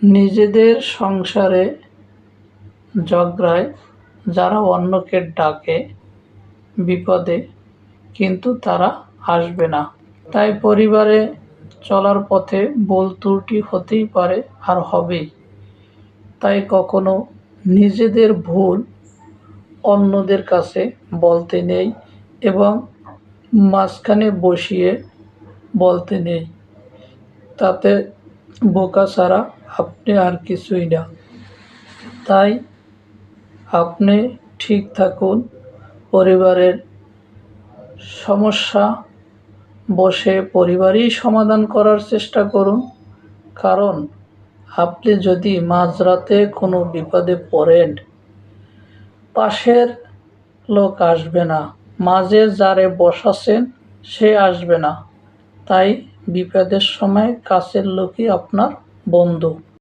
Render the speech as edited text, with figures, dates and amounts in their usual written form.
নিজেদের সংসারে ঝগড়ায় যারা অন্যকে ডাকে বিপদে, কিন্তু তারা আসবে না। তাই পরিবারে চলার পথে ভুল ত্রুটি হতেই পারে, আর হবেই। তাই কখনো নিজেদের ভুল অন্যদের কাছে বলতে নেই এবং মাঝখানে বসিয়ে বলতে নেই। তাতে বোকা ছাড়া আপনি আর কিছুই না। তাই আপনি ঠিক থাকুন, পরিবারের সমস্যা বসে পরিবারই সমাধান করার চেষ্টা করুন। কারণ আপনি যদি মাঝরাতে কোনো বিপদে পড়েন, পাশের লোক আসবে না, মাঝে যারে বসাছেন সে আসবে না। তাই বিপদের সময় কাছের লোকই আপনার বন্ধু।